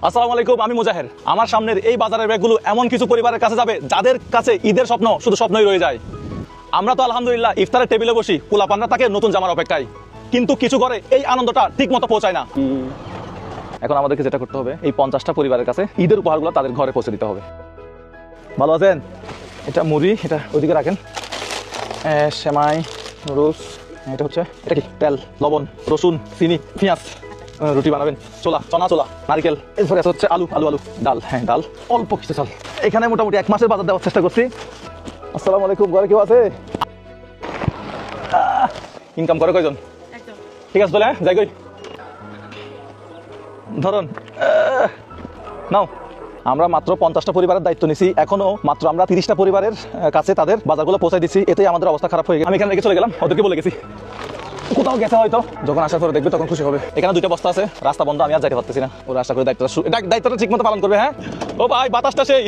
আসসালামু আলাইকুম, আমি মুজাহের। আমার সামনের এই বাজারের ব্যাগগুলো এমন কিছু পরিবারের কাছে যাবে যাদের কাছে ঈদের স্বপ্ন শুধু স্বপ্নই রয়ে যায়। আমরা তো আলহামদুলিল্লাহ ইফতারের টেবিলে বসি, পোলাপানরা তাকে নতুন জামার অপেক্ষায়, কিন্তু কিছু করে এই আনন্দটা ঠিক মতো পৌঁছায় না। এখন আমাদেরকে যেটা করতে হবে, এই 50টা পরিবারের কাছে ঈদের উপহারগুলো তাদের ঘরে পৌঁছে দিতে হবে। ভালো আছেন? এটা মুড়ি, এটা ওইদিকে রাখেন। সেমাই, নুডলস, এটা হচ্ছে এটা কি তেল, লবণ, রসুন, চিনি, পেঁয়াজ, রুটি বানাবেন, ছোলা, চনা ছোলা, নারকেল, এরপরে হচ্ছে আলু আলু আলু, ডাল, হ্যাঁ ডাল, অল্প কিছু চাল। এখানে মোটামুটি 1 মাসের বাজার দেওয়ার চেষ্টা করছি। আসসালামু আলাইকুম, ঘরে কেউ আছে? ইনকাম করে কয়জন? ঠিক আছে তাহলে যাই কই ধরুন নাও। আমরা মাত্র 50টা পরিবারের দায়িত্ব নিছি, এখনো মাত্র আমরা 30টা পরিবারের কাছে তাদের বাজারগুলো পৌঁছাই দিচ্ছি। এতেই আমাদের অবস্থা খারাপ হয়ে গেছে। আমি এখানে রেখে চলে গেলাম, ওদেরকে বলে গেছি কোথাও গেছে হয়তো, যখন আসার পরে দেখবে তখন খুশি হবে। এখানে 2টা বস্তা আছে, রাস্তা বন্ধ, আমি আর যাইতে পারতেছি না। ওরা আশা করে দায়িত্বটা ঠিক মতো পালন করবে। হ্যাঁ ও ভাই, বাতাসটা সেই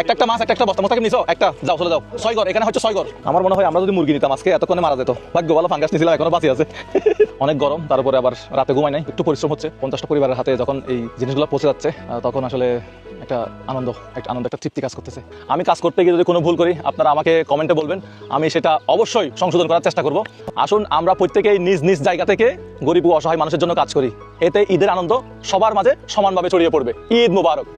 একটা মাছ, একটা বস্তা মোস্তাকে নিছো, একটা যাও চলে যাও। 6 ঘর, এখানে হচ্ছে 6 ঘর। আমার মনে হয় আমরা যদি মুরগি নিতাম আজকে এতক্ষণে মারা যেত। ভাগ্য ভালো ফাঙ্গাস নিয়েছিলাম, এখনো বাঁচি আছে। অনেক গরম, তারপরে আবার রাতে ঘুমাই নাই, একটু পরিশ্রম হচ্ছে। 50টা পরিবারের হাতে যখন এই জিনিসগুলো পৌঁছে যাচ্ছে তখন আসলে একটা আনন্দ, একটা তৃপ্তি কাজ করতেছে। আমি কাজ করতে গিয়ে যদি কোনো ভুল করি আপনারা আমাকে কমেন্টে বলবেন, আমি সেটা অবশ্যই সংশোধন করার চেষ্টা করব। আসুন আমরা প্রত্যেকেই নিজ নিজ জায়গা থেকে গরিব ও অসহায় মানুষের জন্য কাজ করি, এতে ঈদের আনন্দ সবার মাঝে সমানভাবে ছড়িয়ে পড়বে। ঈদ মুবারক।